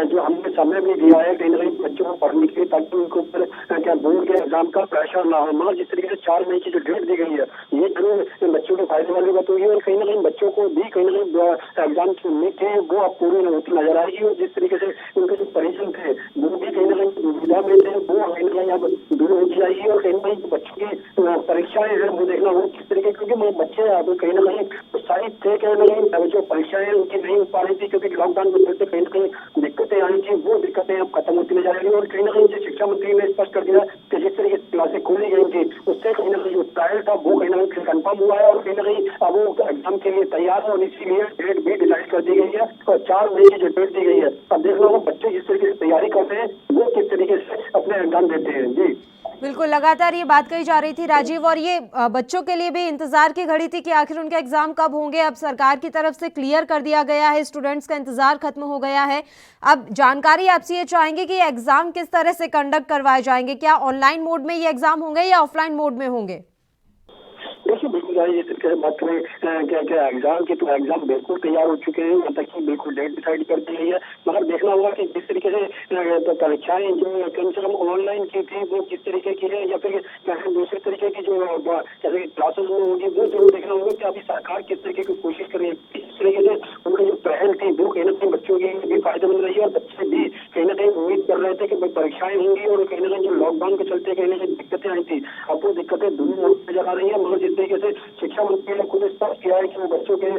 जो हमने समय भी दिया है कहीं ना कहीं बच्चों को पढ़ने के लिए ताकि उनके ऊपर क्या बोर्ड के एग्जाम का प्रेशर ना हो। मगर जिस तरीके से 4 मई की जो डेट दी गई है ये जरूर बच्चों के फायदे वाली बात हुई है और कहीं ना कहीं बच्चों को भी कहीं ना कहीं एग्जाम की उम्मीद थी वो अब पूरी होती नजर आएगी और जिस तरीके से उनके जो परिजन थे वो भी कहीं ना कहीं दुविधा में थे वो कहीं ना कहीं अब दूर हो जाएगी और कहीं ना कहीं बच्चों की परीक्षाएं हैं वो देखना वो किस तरीके क्योंकि बच्चे अब कहीं ना कहीं उत्साहित थे कहीं ना कहीं जो परीक्षाएं उनकी नहीं हो पा रही थी क्योंकि लॉकडाउन के चलते कहीं ना कहीं दिक्कतें आई थी वो दिक्कतें अब खत्म होती नजर आएगी और कहीं ना कहीं जो शिक्षा मंत्री ने स्पष्ट कर दिया कि जिस तरीके से क्लासें खोली गई थी उससे कहीं ना कहीं जो ट्रायल था वो कहीं ना कहीं कंफर्म हुआ है और कहीं ना कहीं अब वो एग्जाम के लिए तैयार है और इसीलिए डेट भी डिसाइड कर दी गई है और 4 मई की जो डेट दी गई है अब देखना होगा बच्चे जिस तरीके से तैयारी करते हैं वो किस तरीके से अपने एग्जाम देते हैं। जी बिल्कुल, लगातार ये बात कही जा रही थी राजीव, और ये बच्चों के लिए भी इंतजार की घड़ी थी कि आखिर उनके एग्जाम कब होंगे। अब सरकार की तरफ से क्लियर कर दिया गया है, स्टूडेंट्स का इंतजार खत्म हो गया है। अब जानकारी आपसे ये चाहेंगे कि एग्जाम किस तरह से कंडक्ट करवाए जाएंगे, क्या ऑनलाइन मोड में ये एग्जाम होंगे या ऑफलाइन मोड में होंगे? देखिए बिल्कुल जिस तरीके से बात करें क्या एग्जाम की तो एग्जाम बिल्कुल तैयार हो चुके हैं यहाँ तक कि बिल्कुल डेट डिसाइड कर दी गई है। मगर देखना होगा कि जिस तरीके से तो परीक्षाएं जो कम से कम ऑनलाइन की थी वो किस तरीके की है या फिर दूसरे तरीके की जो जैसे क्लासेस में होगी वो जरूर देखना होगा कि अभी सरकार किस तरीके की कोशिश कर रही है। किस तरीके से उनकी जो पहल थी वो कहीं ना कहीं बच्चों के लिए भी फायदेमंद रही है और बच्चे भी कहीं ना कहीं उम्मीद कर रहे थे कि परीक्षाएं होंगी और कहीं ना कहीं जो लॉकडाउन के चलते कहीं ना कहीं दिक्कतें आई थी अब वो दिक्कतें दूर होती नजर आ रही है। मगर जिस तरीके से शिक्षा मंत्री ने खुद स्पष्ट किया है कि वो बच्चों के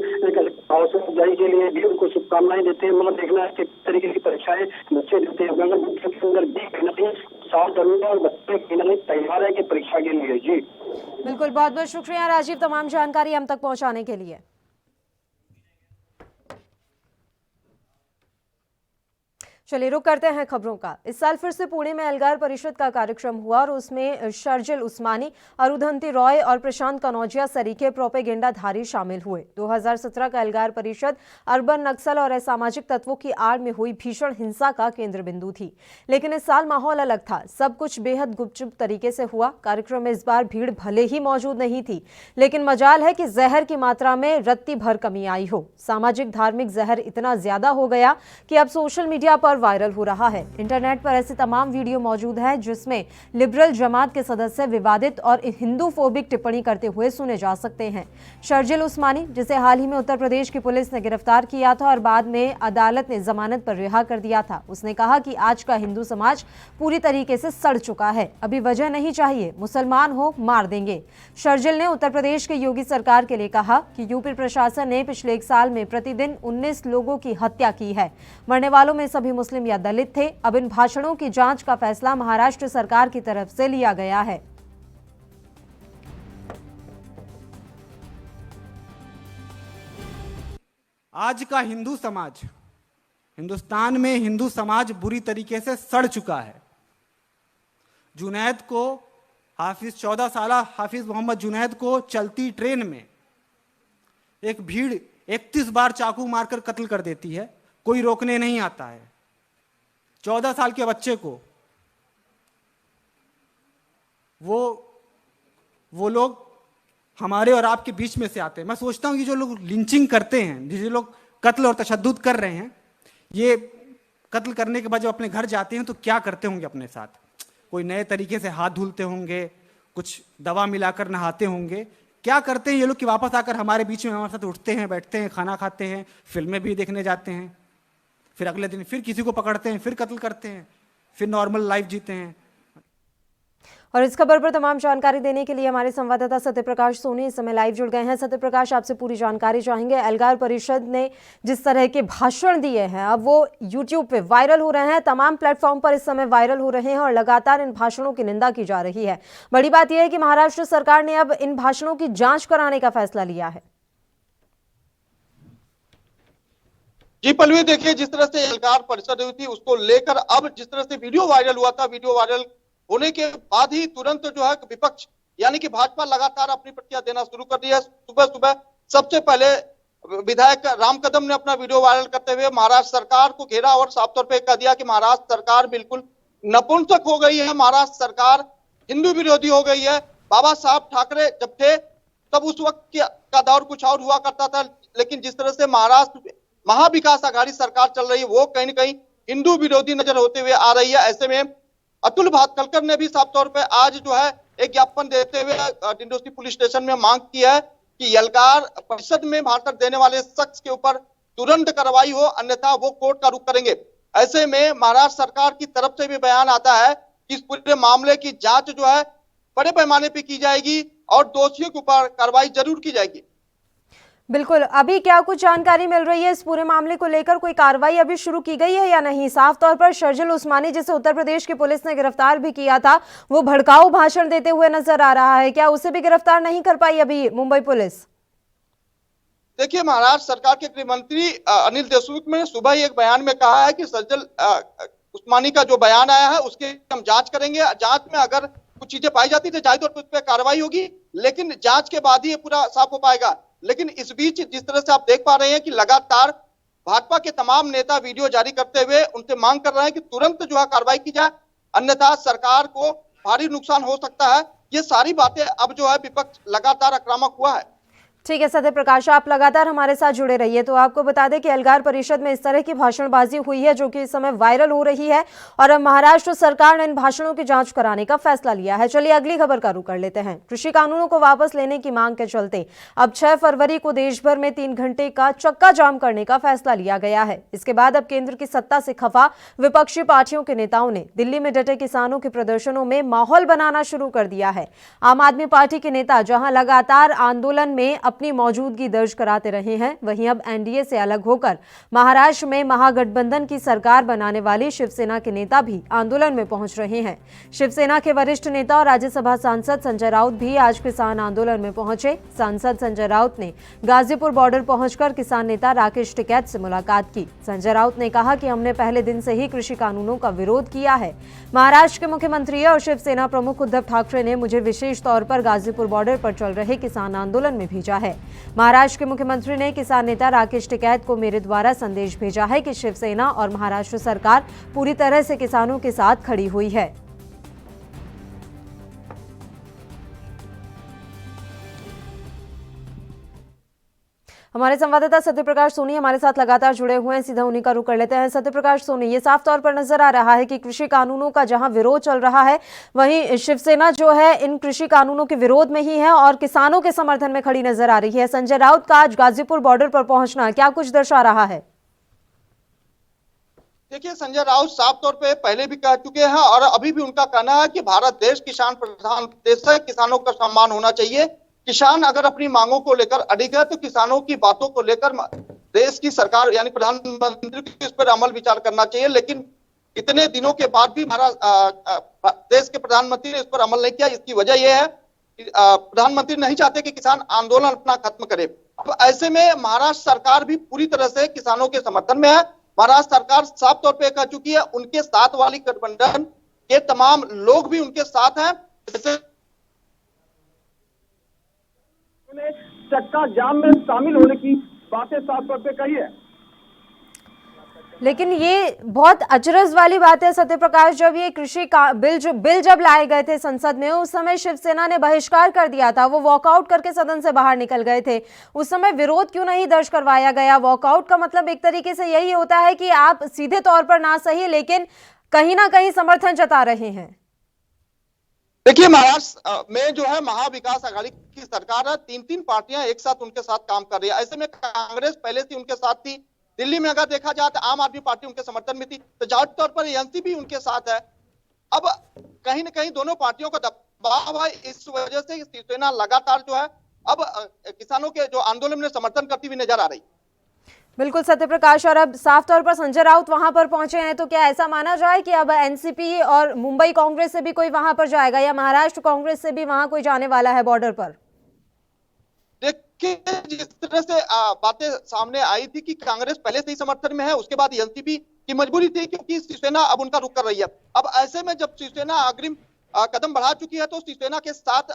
हौसला के लिए भी उनको शुभकामनाएं देते हैं। मगर देखना है किस तरीके की परीक्षाएं बच्चे देते हैं अगर बच्चों के अंदर भी कहीं ना कहीं साथ जरूर है और बच्चे कहीं ना कहीं तैयार है कि परीक्षा के लिए। जी बिल्कुल, बहुत बहुत शुक्रिया राजीव तमाम जानकारी हम तक पहुंचाने के लिए। चलिए रुक करते हैं खबरों का। इस साल फिर से पुणे में एल्गार परिषद का कार्यक्रम हुआ और उसमें शर्जिल उस्मानी, अरुंधति रॉय और प्रशांत कनौजिया सरीखे प्रोपेगेंडाधारी शामिल हुए। 2017 का एल्गार परिषद अर्बन नक्सल और असामाजिक तत्वों की आड़ में हुई भीषण हिंसा का केंद्र बिंदु थी, लेकिन इस साल माहौल अलग था। सब कुछ बेहद गुपचुप तरीके से हुआ। कार्यक्रम में इस बार भीड़ भले ही मौजूद नहीं थी, लेकिन मजाल है कि जहर की मात्रा में रत्ती भर कमी आई हो। सामाजिक धार्मिक जहर इतना ज्यादा हो गया कि अब सोशल मीडिया पर वायरल हो रहा है। इंटरनेट पर ऐसे तमाम वीडियो मौजूद हैं जिसमें लिबरल जमात के सदस्य विवादित और हिंदू फोबिक टिप्पणी करते हुए सुने जा सकते हैं। शर्जिल उस्मानी, जिसे हाल ही में उत्तर प्रदेश की पुलिस ने गिरफ्तार किया था और बाद में अदालत ने जमानत पर रिहा कर दिया था, उसने कहा कि आज का हिंदू समाज पूरी तरीके से सड़ चुका है, अभी वजह नहीं चाहिए, मुसलमान हो मार देंगे। शर्जिल ने उत्तर प्रदेश की योगी सरकार के लिए कहा कि यूपी प्रशासन ने पिछले 1 साल में प्रतिदिन 19 लोगों की हत्या की है। मरने वालों में सभी मुस्लिम या दलित थे। अब इन भाषणों की जांच का फैसला महाराष्ट्र सरकार की तरफ से लिया गया है। आज का हिंदू समाज, हिंदुस्तान में हिंदू समाज बुरी तरीके से सड़ चुका है। जुनैद को हाफिज 14 साल हाफिज मोहम्मद जुनैद को चलती ट्रेन में एक भीड़ 31 बार चाकू मारकर कत्ल कर देती है, कोई रोकने नहीं आता है। 14 साल के बच्चे को वो लोग हमारे और आपके बीच में से आते हैं। मैं सोचता हूं कि जो लोग लिंचिंग करते हैं, जो लोग कत्ल और तशद्दुद कर रहे हैं, ये कत्ल करने के बाद जब अपने घर जाते हैं तो क्या करते होंगे अपने साथ? कोई नए तरीके से हाथ धुलते होंगे, कुछ दवा मिलाकर नहाते होंगे, क्या करते हैं ये लोग कि वापस आकर हमारे बीच में हमारे साथ उठते हैं, बैठते हैं, खाना खाते हैं, फिल्में भी देखने जाते हैं, फिर अगले दिन फिर किसी को पकड़ते हैं, फिर कत्ल करते हैं, फिर नॉर्मल लाइफ जीते हैं। और इस खबर पर तमाम जानकारी देने के लिए हमारे संवाददाता सत्यप्रकाश सोनी इस समय लाइव जुड़ गए हैं। सत्यप्रकाश, आपसे पूरी जानकारी चाहेंगे। एल्गार परिषद ने जिस तरह के भाषण दिए हैं अब वो यूट्यूब पे वायरल हो रहे हैं, तमाम प्लेटफॉर्म पर इस समय वायरल हो रहे हैं और लगातार इन भाषणों की निंदा की जा रही है। बड़ी बात यह है कि महाराष्ट्र सरकार ने अब इन भाषणों की जांच कराने का फैसला लिया है। जी पल्लवी, देखिए जिस तरह से एल्गार परिषद हुई थी उसको लेकर अब जिस तरह से वीडियो वायरल हुआ था, वीडियो वायरल होने के बाद ही तुरंत जो है विपक्ष यानी कि भाजपा लगातार अपनी प्रतिक्रिया देना शुरू कर दिया है। सुबह सुबह सबसे पहले विधायक राम कदम ने अपना वीडियो वायरल करते हुए महाराष्ट्र सरकार को घेरा और साफ तौर पर कह दिया कि महाराष्ट्र सरकार बिल्कुल नपुंसक हो गई है, महाराष्ट्र सरकार हिंदू विरोधी हो गई है। बाबा साहब ठाकरे जब थे तब उस वक्त का दौर कुछ और हुआ करता था, लेकिन जिस तरह से महाराष्ट्र महाविकास आघाड़ी सरकार चल रही है वो कहीं न कहीं हिंदू विरोधी नजर होते हुए आ रही है। ऐसे में अतुल भातखलकर ने भी साफ तौर पे आज जो है एक ज्ञापन देते हुए डिंडोसी पुलिस स्टेशन में मांग की है कि एल्गार परिषद में भाषण देने वाले शख्स के ऊपर तुरंत कार्रवाई हो, अन्यथा वो कोर्ट का रुख करेंगे। ऐसे में महाराष्ट्र सरकार की तरफ से भी बयान आता है कि इस पूरे मामले की जांच जो है बड़े पैमाने पर की जाएगी और दोषियों के ऊपर कार्रवाई जरूर की जाएगी। बिल्कुल, अभी क्या कुछ जानकारी मिल रही है इस पूरे मामले को लेकर? कोई कार्रवाई अभी शुरू की गई है या नहीं? साफ तौर पर शर्जिल उस्मानी, जिसे उत्तर प्रदेश की पुलिस ने गिरफ्तार भी किया था, वो भड़काऊ भाषण देते हुए नजर आ रहा है, क्या उसे भी गिरफ्तार नहीं कर पाई अभी मुंबई पुलिस? देखिए, महाराष्ट्र सरकार के गृह मंत्री अनिल देशमुख ने सुबह ही एक बयान में कहा है कि शर्जिल उस्मानी का जो बयान आया है उसकी हम जांच करेंगे। जांच में अगर कुछ चीजें पाई जाती तो जाहिर तौर पर उस पर कार्रवाई होगी, लेकिन जांच के बाद ही ये पूरा साफ हो पाएगा। लेकिन इस बीच जिस तरह से आप देख पा रहे हैं कि लगातार भाजपा के तमाम नेता वीडियो जारी करते हुए उनसे मांग कर रहे हैं कि तुरंत जो है कार्रवाई की जाए, अन्यथा सरकार को भारी नुकसान हो सकता है। ये सारी बातें अब जो है विपक्ष लगातार आक्रामक हुआ है। ठीक है सत्यप्रकाश, आप लगातार हमारे साथ जुड़े रहिए। तो आपको बता दें कि एल्गार परिषद में इस तरह की भाषणबाजी हुई है जो कि इस समय वायरल हो रही है और अब महाराष्ट्र सरकार ने इन भाषणों की जांच कराने का फैसला लिया है। चलिए अगली खबर का रुख कर लेते हैं। कृषि कानूनों को वापस लेने की मांग के चलते अब 6 फरवरी को देश भर में 3 घंटे का चक्का जाम करने का फैसला लिया गया है। इसके बाद अब केंद्र की सत्ता से खफा विपक्षी पार्टियों के नेताओं ने दिल्ली में डटे किसानों के प्रदर्शनों में माहौल बनाना शुरू कर दिया है। आम आदमी पार्टी के नेता जहां लगातार आंदोलन में अपनी मौजूदगी दर्ज कराते रहे हैं, वहीं अब एनडीए से अलग होकर महाराष्ट्र में महागठबंधन की सरकार बनाने वाली शिवसेना के नेता भी आंदोलन में पहुंच रहे हैं। शिवसेना के वरिष्ठ नेता और राज्यसभा सांसद संजय राउत भी आज किसान आंदोलन में पहुंचे। सांसद संजय राउत ने गाजीपुर बॉर्डर पहुंचकर किसान नेता राकेश टिकैत से मुलाकात की। संजय राउत ने कहा कि हमने पहले दिन से ही कृषि कानूनों का विरोध किया है। महाराष्ट्र के मुख्यमंत्री और शिवसेना प्रमुख उद्धव ठाकरे ने मुझे विशेष तौर पर गाजीपुर बॉर्डर पर चल रहे किसान आंदोलन में भेजा है। महाराष्ट्र के मुख्यमंत्री ने किसान नेता राकेश टिकैत को मेरे द्वारा संदेश भेजा है कि शिवसेना और महाराष्ट्र सरकार पूरी तरह से किसानों के साथ खड़ी हुई है। हमारे संवाददाता सत्यप्रकाश सोनी हमारे साथ लगातार जुड़े हुए हैं, सीधा उन्हीं का रुख कर लेते हैं। सत्यप्रकाश सोनी, ये साफ तौर पर नजर आ रहा है कि कृषि कानूनों का जहां विरोध चल रहा है वहीं शिवसेना जो है इन कृषि कानूनों के विरोध में ही है और किसानों के समर्थन में खड़ी नजर आ रही है। संजय राउत का आज गाजीपुर बॉर्डर पर पहुंचना क्या कुछ दर्शा रहा है? देखिए, संजय राउत साफ तौर पे पहले भी कह चुके हैं और अभी भी उनका कहना है कि भारत देश किसान प्रधान देश है, किसानों का सम्मान होना चाहिए। किसान अगर अपनी मांगों को लेकर अडिग है तो किसानों की बातों को लेकर देश की सरकार यानी प्रधानमंत्री को इस पर अमल विचार करना चाहिए। लेकिन इतने दिनों के बाद भी हमारा देश के प्रधानमंत्री ने इस पर अमल नहीं किया। इसकी वजह यह है कि प्रधानमंत्री नहीं चाहते कि किसान आंदोलन अपना खत्म करे। अब ऐसे में महाराष्ट्र सरकार भी पूरी तरह से किसानों के समर्थन में है। महाराष्ट्र सरकार साफ तौर पर कह चुकी है उनके साथ वाली गठबंधन के तमाम लोग भी उनके साथ हैं। चक्का जाम में शामिल होने की बातें साफ तौर पे कही है। लेकिन ये बहुत अचरज वाली बात है सत्यप्रकाश, जब ये कृषि का बिल जब लाए गए थे संसद में उस समय शिवसेना ने बहिष्कार कर दिया था, वो वॉकआउट करके सदन से बाहर निकल गए थे। उस समय विरोध क्यों नहीं दर्ज करवाया गया? वॉकआउट का मतलब एक तरीके से यही होता है कि आप सीधे तौर पर ना सही लेकिन कहीं ना कहीं समर्थन जता रहे हैं। देखिए, महाराष्ट्र में जो है महाविकास आघाड़ी की सरकार है, 3 पार्टियां एक साथ उनके साथ काम कर रही है। ऐसे में कांग्रेस पहले से उनके साथ थी। दिल्ली में अगर देखा जाए तो आम आदमी पार्टी उनके समर्थन में थी, तो जाहिर तौर पर एनसीपी उनके साथ है। अब कहीं ना कहीं दोनों पार्टियों का दबाव है, इस वजह से शिवसेना लगातार जो है अब किसानों के जो आंदोलन में समर्थन करती हुई नजर आ रही। बिल्कुल सत्य प्रकाश, और अब साफ तौर पर संजय राउत वहां पर पहुंचे हैं, तो क्या ऐसा माना जाए कि अब एनसीपी और मुंबई कांग्रेस से भी कोई वहां पर जाएगा या महाराष्ट्र कांग्रेस से भी वहां कोई जाने वाला है बॉर्डर पर? देखिए, जिस तरह से बातें सामने आई थी कि कांग्रेस पहले से ही समर्थन में है, उसके बाद एनसीपी की मजबूरी थी क्योंकि शिवसेना अब उनका रुख कर रही है। अब ऐसे में जब शिवसेना अग्रिम कदम बढ़ा चुकी है तो शिवसेना के साथ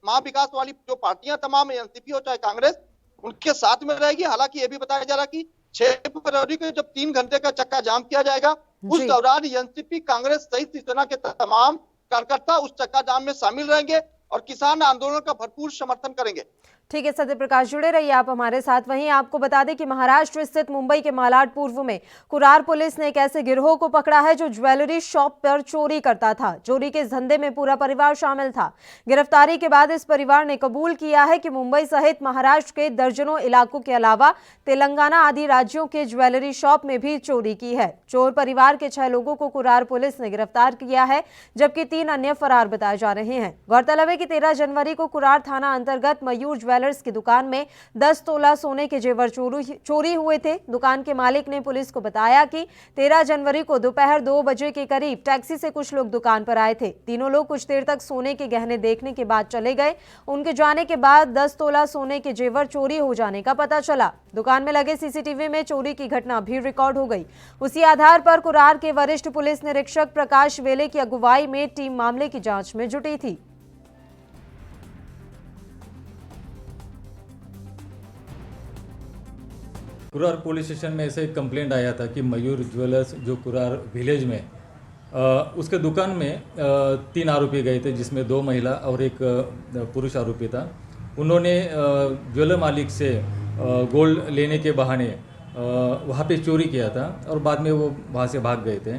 महाविकास वाली जो पार्टियां तमाम, एनसीपी हो चाहे कांग्रेस, उनके साथ में रहेगी। हालांकि ये भी बताया जा रहा है कि 6 फरवरी को जब 3 घंटे का चक्का जाम किया जाएगा, उस दौरान एनसीपी, कांग्रेस सहित शिवसेना के तमाम कार्यकर्ता उस चक्का जाम में शामिल रहेंगे और किसान आंदोलन का भरपूर समर्थन करेंगे। ठीक है सत्य प्रकाश, जुड़े रहिए आप हमारे साथ। वहीं आपको बता दें कि महाराष्ट्र स्थित मुंबई के मालाड पूर्व में कुरार पुलिस ने एक ऐसे गिरोह को पकड़ा है जो ज्वेलरी शॉप पर चोरी करता था। चोरी के इस धंधे में पूरा परिवार शामिल था। गिरफ्तारी के बाद इस परिवार ने कबूल किया है कि मुंबई सहित महाराष्ट्र के दर्जनों इलाकों के अलावा तेलंगाना आदि राज्यों के ज्वेलरी शॉप में भी चोरी की है। चोर परिवार के 6 लोगों को कुरार पुलिस ने गिरफ्तार किया है, जबकि 3 अन्य फरार बताए जा रहे हैं। गौरतलब है कि 13 जनवरी को कुरार थाना अंतर्गत मयूर ज्वेलर्स की दुकान में 10 तोला सोने के जेवर चोरी हुए थे। दुकान के मालिक ने पुलिस को बताया कि 13 जनवरी को दोपहर 2 बजे के करीब टैक्सी से कुछ लोग दुकान पर आए थे। तीनों लोग कुछ देर तक सोने के गहने देखने के बाद चले गए। उनके जाने के बाद 10 तोला सोने के जेवर चोरी हो जाने का पता चला। दुकान में लगे सीसीटीवी में चोरी की घटना भी रिकॉर्ड हो गई। उसी आधार पर कुरार के वरिष्ठ पुलिस निरीक्षक प्रकाश वेले की अगुवाई में टीम मामले की जांच में जुटी थी। कुरार पुलिस स्टेशन में ऐसे एक कंप्लेंट आया था कि मयूर ज्वेलर्स जो कुरार विलेज में उसके दुकान में 3 आरोपी गए थे, जिसमें 2 महिला और एक पुरुष आरोपी था। उन्होंने ज्वेलर मालिक से गोल्ड लेने के बहाने वहाँ पे चोरी किया था और बाद में वो वहाँ से भाग गए थे।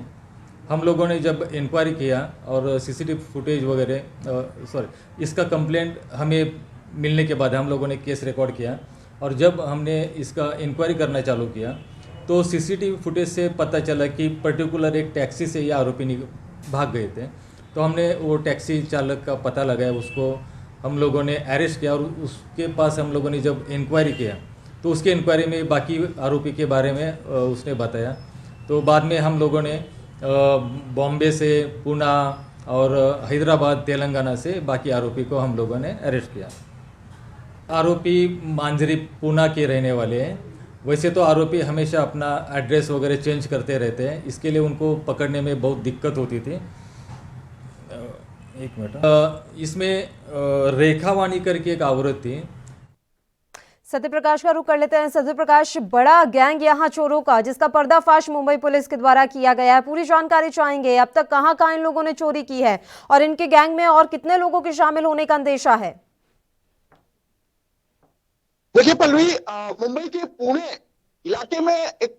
हम लोगों ने जब इंक्वायरी किया और सीसीटीवी फुटेज वगैरह इसका कंप्लेंट हमें मिलने के बाद हम लोगों ने केस रिकॉर्ड किया और जब हमने इसका इंक्वायरी करना चालू किया तो सीसीटीवी फुटेज से पता चला कि पर्टिकुलर एक टैक्सी से ये आरोपी भाग गए थे। तो हमने वो टैक्सी चालक का पता लगाया, उसको हम लोगों ने अरेस्ट किया और उसके पास हम लोगों ने जब इंक्वायरी किया तो उसके इंक्वायरी में बाकी आरोपी के बारे में उसने बताया। तो बाद में हम लोगों ने बॉम्बे से, पुणे और हैदराबाद, तेलंगाना से बाकी आरोपी को हम लोगों ने अरेस्ट किया। आरोपी मांजरी, पुणे के रहने वाले हैं। वैसे तो आरोपी हमेशा अपना एड्रेस वगैरह चेंज करते रहते हैं, इसके लिए उनको पकड़ने में बहुत दिक्कत होती थी। एक मिनट, इसमें रेखावाणी करके एक औरत थी। सत्य प्रकाश का रुख कर लेते हैं। सत्य प्रकाश, बड़ा गैंग यहाँ चोरों का जिसका पर्दाफाश मुंबई पुलिस के द्वारा किया गया है, पूरी जानकारी चाहेंगे। अब तक कहां इन लोगों ने चोरी की है और इनके गैंग में और कितने लोगों के शामिल होने का अंदेशा है? देखिए पल्लवी, मुंबई के पुणे इलाके में एक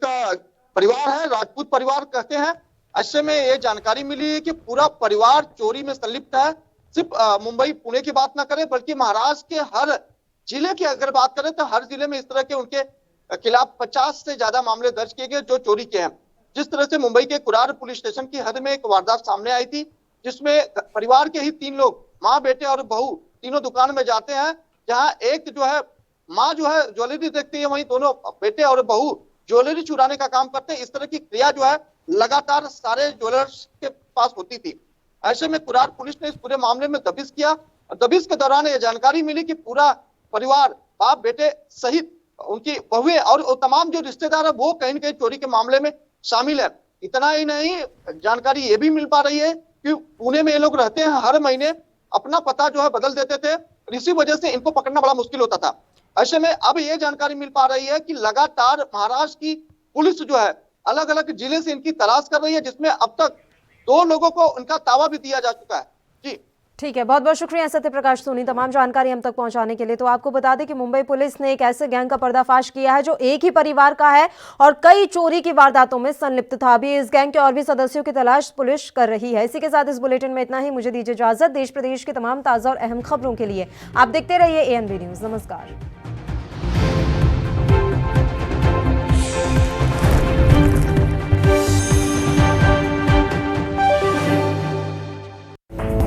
परिवार है, राजपूत परिवार कहते हैं। ऐसे में ये जानकारी मिली है कि पूरा परिवार चोरी में संलिप्त है। सिर्फ मुंबई पुणे की बात ना करें बल्कि महाराष्ट्र के हर जिले की अगर बात करें तो हर जिले में इस तरह के उनके खिलाफ 50 से ज्यादा मामले दर्ज किए गए जो चोरी के हैं। जिस तरह से मुंबई के कुरार पुलिस स्टेशन की हद में एक वारदात सामने आई थी जिसमें परिवार के ही 3 लोग, माँ, बेटे और बहू, तीनों दुकान में जाते हैं। जहां एक जो है माँ जो है ज्वेलरी देखती है, वहीं दोनों बेटे और बहू ज्वेलरी चुराने का काम करते हैं। इस तरह की क्रिया जो है लगातार सारे ज्वेलर्स के पास होती थी। ऐसे में कुरार पुलिस ने इस पूरे मामले में दबिश किया और दबिश के दौरान यह जानकारी मिली कि पूरा परिवार, बाप बेटे सहित उनकी बहुएं और तमाम जो रिश्तेदार है वो कहीं न कहीं चोरी के मामले में शामिल है। इतना ही नहीं, जानकारी ये भी मिल पा रही है कि पुणे में ये लोग रहते हैं, हर महीने अपना पता जो है बदल देते थे, इसी वजह से इनको पकड़ना बड़ा मुश्किल होता था। ऐसे में अब ये जानकारी मिल पा रही है कि लगातार महाराष्ट्र की पुलिस जो है अलग अलग जिले से इनकी तलाश कर रही है, जिसमें अब तक 2 लोगों को उनका तावा भी दिया जा चुका है। जी ठीक है, बहुत बहुत शुक्रिया सत्य प्रकाश सोनी तमाम जानकारी हम तक पहुंचाने के लिए। तो आपको बता दें कि मुंबई पुलिस ने एक ऐसे गैंग का पर्दाफाश किया है जो एक ही परिवार का है और कई चोरी की वारदातों में संलिप्त था। अभी इस गैंग के और भी सदस्यों की तलाश पुलिस कर रही है। इसी के साथ इस बुलेटिन में इतना ही। मुझे दीजिए इजाजत। देश प्रदेश की तमाम ताजा और अहम खबरों के लिए आप देखते रहिए ANB न्यूज। नमस्कार।